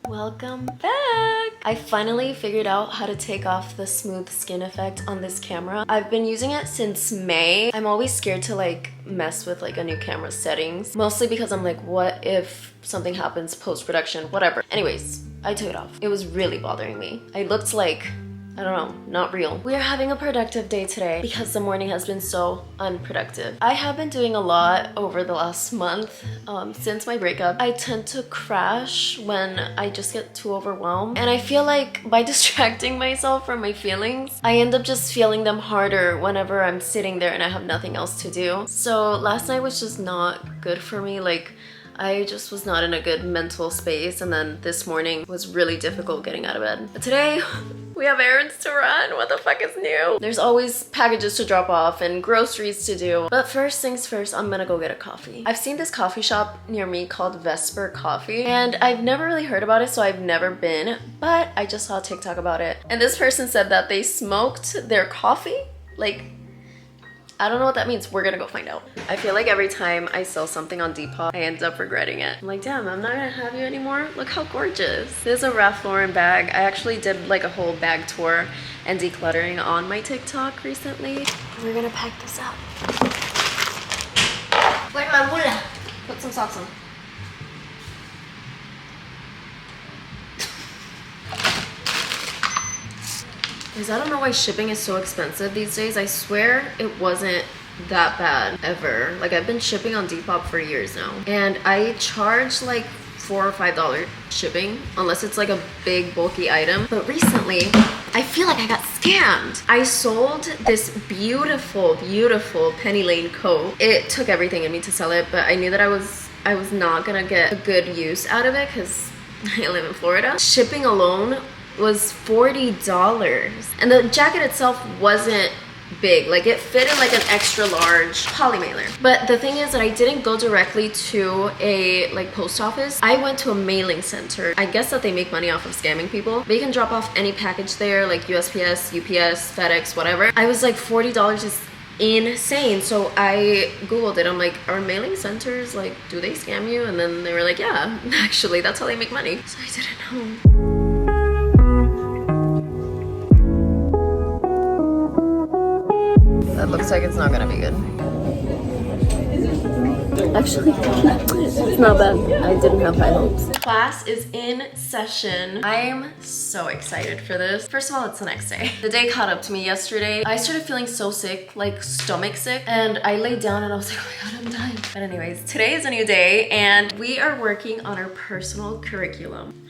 Welcome back! I finally figured out how to take off the smooth skin effect on this camera. I've been using it since May. I'm always scared to like mess with like a new camera settings, mostly because I'm like, what if something happens post-production, whatever. Anyways, I took it off. It was really bothering me. I looked like, I don't know, not real. We are having a productive day today because the morning has been so unproductive. I have been doing a lot over the last month since my breakup. I tend to crash when I just get too overwhelmed. And I feel like by distracting myself from my feelings, I end up just feeling them harder whenever I'm sitting there and I have nothing else to do. So last night was just not good for me. Like, I just was not in a good mental space, and then this morning was really difficult getting out of bed. But today, we have errands to run. What the fuck is new? There's always packages to drop off and groceries to do. But first things first, I'm gonna go get a coffee. I've seen this coffee shop near me called Vesper Coffee, and I've never really heard about it, so I've never been, but I just saw a TikTok about it. And this person said that they smoked their coffee. Like, I don't know what that means. We're gonna go find out. I feel like every time I sell something on Depop, I end up regretting it. I'm like, damn, I'm not gonna have you anymore. Look how gorgeous. This is a Ralph Lauren bag. I actually did like a whole bag tour and decluttering on my TikTok recently. We're gonna pack this up. Where's my mula? Put some socks on. Guys, I don't know why shipping is so expensive these days. I swear it wasn't that bad ever. Like, I've been shipping on Depop for years now, and I charge like $4 or $5 shipping unless it's like a big bulky item. But recently I feel like I got scammed. I sold this beautiful Penny Lane coat. It took everything in me to sell it, but I knew that I was not gonna get a good use out of it because I live in Florida. Shipping alone was $40, and the jacket itself wasn't big. Like, it fit in like an extra large poly mailer. But the thing is that I didn't go directly to a like post office. I went to a mailing center. I guess that they make money off of scamming people, but you can drop off any package there, like USPS, UPS, FedEx, whatever. I was like, $40 is insane. So I googled it. I'm like, are mailing centers, like, do they scam you? And then they were like, yeah, actually that's how they make money. So I didn't know. That looks like it's not gonna be good. Actually, it's not bad. I didn't have high hopes. Class is in session. I am so excited for this. First of all, it's the next day. The day caught up to me yesterday. I started feeling so sick, like stomach sick, and I laid down and I was like, oh my god, I'm dying. But anyways, today is a new day and we are working on our personal curriculum.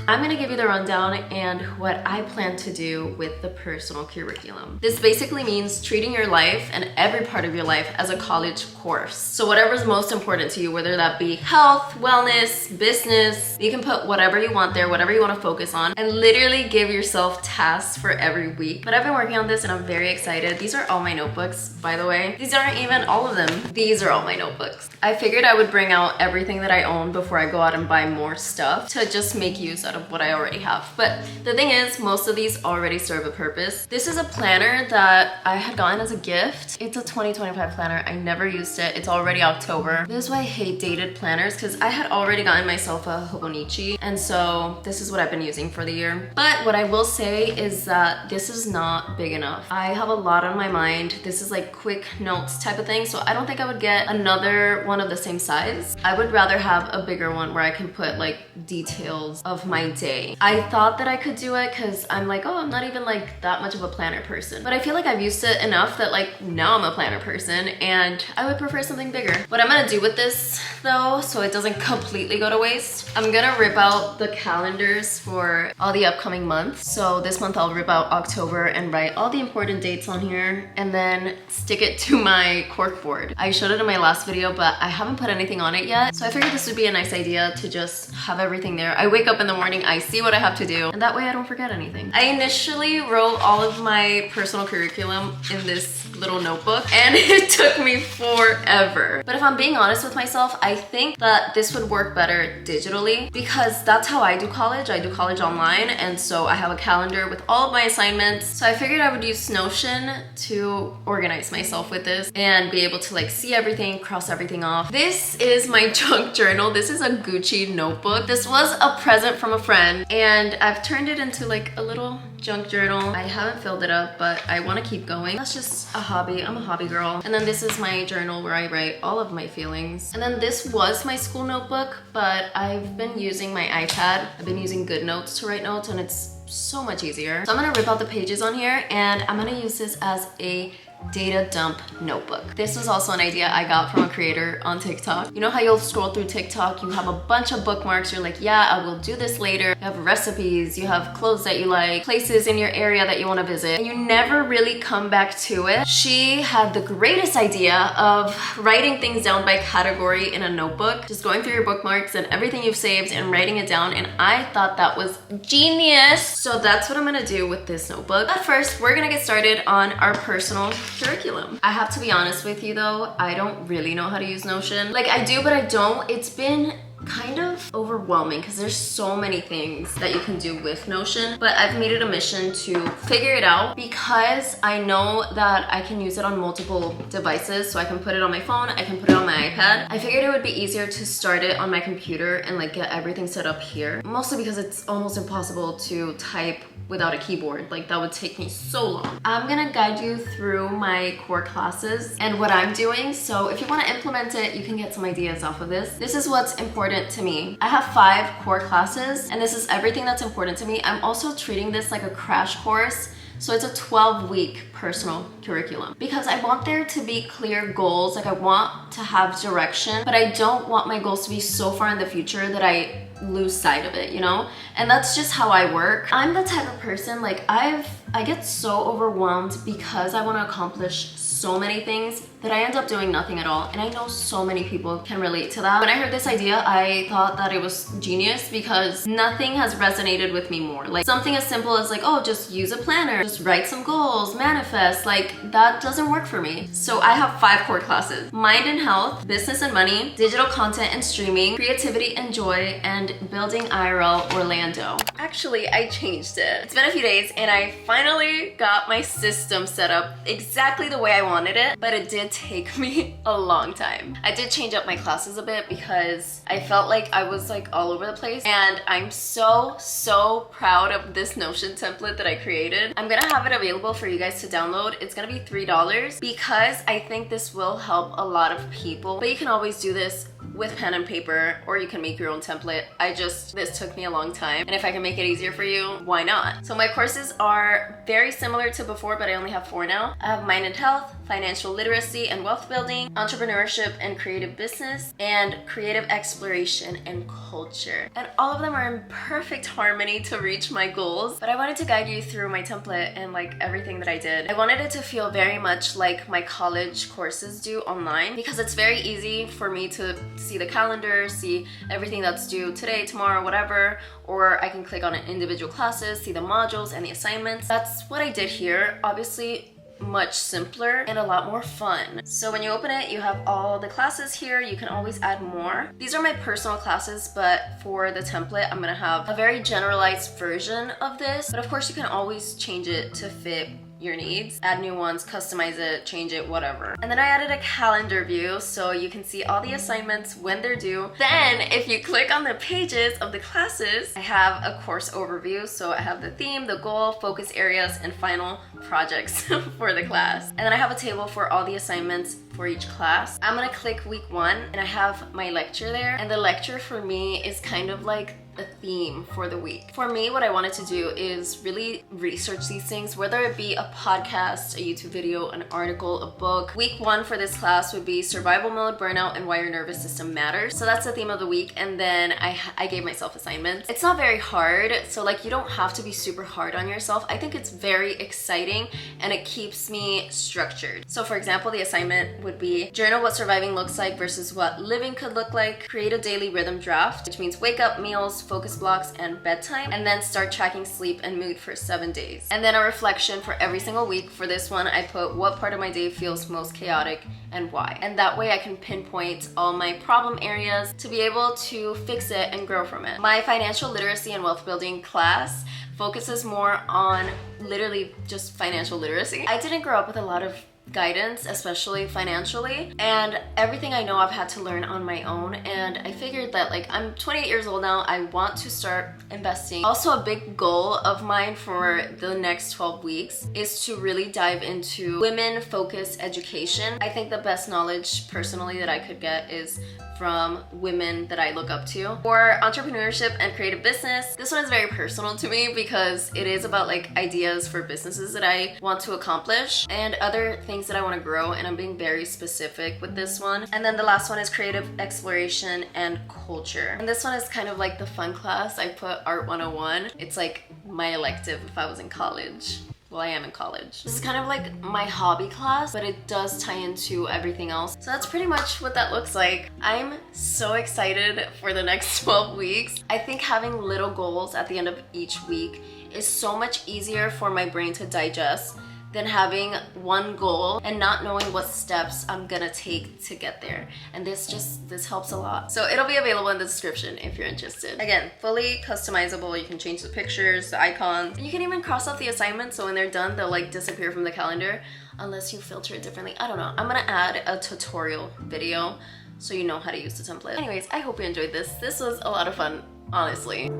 I'm gonna give you the rundown and what I plan to do with the personal curriculum. This basically means treating your life and every part of your life as a college course. So whatever's most important to you, whether that be health, wellness, business, you can put whatever you want there, whatever you want to focus on, and literally give yourself tasks for every week. But I've been working on this and I'm very excited. These are all my notebooks, by the way. These aren't even all of them. These are all my notebooks. I figured I would bring out everything that I own before I go out and buy more stuff to just make use out of what I already have. But the thing is, most of these already serve a purpose. This is a planner that I had gotten as a gift. It's a 2025 planner. I never used it. It's already October. This is why I hate dated planners, because I had already gotten myself a Hobonichi, and so this is what I've been using for the year. But what I will say is that this is not big enough. I have a lot on my mind. This is like quick notes type of thing, so I don't think I would get another one of the same size. I would rather have a bigger one where I can put like details of my day. I thought that I could do it because I'm like, oh, I'm not even like that much of a planner person. But I feel like I've used it enough that like now I'm a planner person and I would prefer something bigger. What I'm gonna do with this though, so it doesn't completely go to waste, I'm gonna rip out the calendars for all the upcoming months. So this month I'll rip out October and write all the important dates on here and then stick it to my cork board. I showed it in my last video, but I haven't put anything on it yet. So I figured this would be a nice idea to just have everything there. I wake up in the morning, I see what I have to do, and that way I don't forget anything. I initially wrote all of my personal curriculum in this little notebook and it took me forever. But if I'm being honest with myself, I think that this would work better digitally because that's how I do college. I do college online, and so I have a calendar with all of my assignments. So I figured I would use Notion to organize myself with this and be able to like see everything, cross everything off. This is my junk journal. This is a Gucci notebook. This was a present from from a friend, and I've turned it into like a little junk journal. I haven't filled it up, but I want to keep going. That's just a hobby. I'm a hobby girl. And then this is my journal where I write all of my feelings. And then this was my school notebook, but I've been using my iPad. I've been using GoodNotes to write notes, and it's so much easier. So I'm gonna rip out the pages on here, and I'm gonna use this as a data dump notebook. This was also an idea I got from a creator on TikTok. You know how you'll scroll through TikTok, you have a bunch of bookmarks, you're like, yeah, I will do this later. You have recipes, you have clothes that you like, places in your area that you want to visit, and you never really come back to it. She had the greatest idea of writing things down by category in a notebook, just going through your bookmarks and everything you've saved and writing it down, and I thought that was genius. So that's what I'm gonna do with this notebook. But first, we're gonna get started on our personal curriculum. I have to be honest with you though, I don't really know how to use Notion. Like I do, but I don't. It's been kind of overwhelming because there's so many things that you can do with Notion, but I've made it a mission to figure it out because I know that I can use it on multiple devices. So I can put it on my phone, I can put it on my iPad. I figured it would be easier to start it on my computer and like get everything set up here, mostly because it's almost impossible to type without a keyboard. Like that would take me so long. I'm gonna guide you through my core classes and what I'm doing. So if you wanna implement it, you can get some ideas off of this. This is what's important to me. I have 5 core classes and this is everything that's important to me. I'm also treating this like a crash course. So it's a 12-week personal curriculum because I want there to be clear goals. Like I want to have direction, but I don't want my goals to be so far in the future that I lose sight of it, you know? And that's just how I work. I'm the type of person, like I get so overwhelmed because I want to accomplish so many things that I end up doing nothing at all. And I know so many people can relate to that. When I heard this idea, I thought that it was genius because nothing has resonated with me more. Like something as simple as like, oh, just use a planner, just write some goals, manifest, like that doesn't work for me. So I have 5 core classes: mind and health, business and money, digital content and streaming, creativity and joy, and building IRL Orlando. Actually, I changed it. It's been a few days and I finally got my system set up exactly the way I wanted it, but it did take me a long time. I did change up my classes a bit because I felt like I was like all over the place, and I'm so proud of this Notion template that I created. I'm gonna have it available for you guys to download. It's gonna be $3 because I think this will help a lot of people, but you can always do this with pen and paper, or you can make your own template. This took me a long time, and if I can make it easier for you, why not? So my courses are very similar to before, but I only have 4 now. I have mind and health, financial literacy and wealth building, entrepreneurship and creative business, and creative exploration and culture. And all of them are in perfect harmony to reach my goals, but I wanted to guide you through my template and like everything that I did. I wanted it to feel very much like my college courses do online because it's very easy for me to see the calendar, see everything that's due today, tomorrow, whatever, or I can click on individual classes, see the modules and the assignments. That's what I did here. Obviously, much simpler and a lot more fun. So when you open it, you have all the classes here. You can always add more. These are my personal classes, but for the template, I'm gonna have a very generalized version of this. But of course, you can always change it to fit your needs, add new ones, customize it, change it, whatever. And then I added a calendar view so you can see all the assignments when they're due. Then if you click on the pages of the classes, I have a course overview. So I have the theme, the goal, focus areas, and final projects for the class. And then I have a table for all the assignments for each class. I'm gonna click week 1 and I have my lecture there. And the lecture for me is kind of like a theme for the week. For me, what I wanted to do is really research these things, whether it be a podcast, a YouTube video, an article, a book. Week 1 for this class would be survival mode, burnout, and why your nervous system matters. So that's the theme of the week. And then I gave myself assignments. It's not very hard, so like you don't have to be super hard on yourself. I think it's very exciting and it keeps me structured. So for example, the assignment would be journal what surviving looks like versus what living could look like, create a daily rhythm draft, which means wake up, meals, focus blocks, and bedtime, and then start tracking sleep and mood for 7 days. And then a reflection for every single week. For this one, I put what part of my day feels most chaotic and why. And that way I can pinpoint all my problem areas to be able to fix it and grow from it. My financial literacy and wealth building class focuses more on literally just financial literacy. I didn't grow up with a lot of guidance, especially financially, and everything I know I've had to learn on my own. And I figured that like I'm 28 years old now, I want to start investing. Also, a big goal of mine for the next 12 weeks is to really dive into women-focused education. I think the best knowledge personally that I could get is from women that I look up to. For entrepreneurship and creative business, this one is very personal to me because it is about like ideas for businesses that I want to accomplish and other things that I want to grow, and I'm being very specific with this one. And then the last one is creative exploration and culture. And this one is kind of like the fun class. I put Art 101. It's like my elective if I was in college. Well, I am in college. This is kind of like my hobby class, but it does tie into everything else. So that's pretty much what that looks like. I'm so excited for the next 12 weeks. I think having little goals at the end of each week is so much easier for my brain to digest than having one goal and not knowing what steps I'm gonna take to get there. And this helps a lot. So it'll be available in the description if you're interested. Again, fully customizable. You can change the pictures, the icons, and you can even cross out the assignments, so when they're done, they'll like disappear from the calendar unless you filter it differently. I don't know. I'm gonna add a tutorial video so you know how to use the template. Anyways, I hope you enjoyed this. This was a lot of fun, honestly.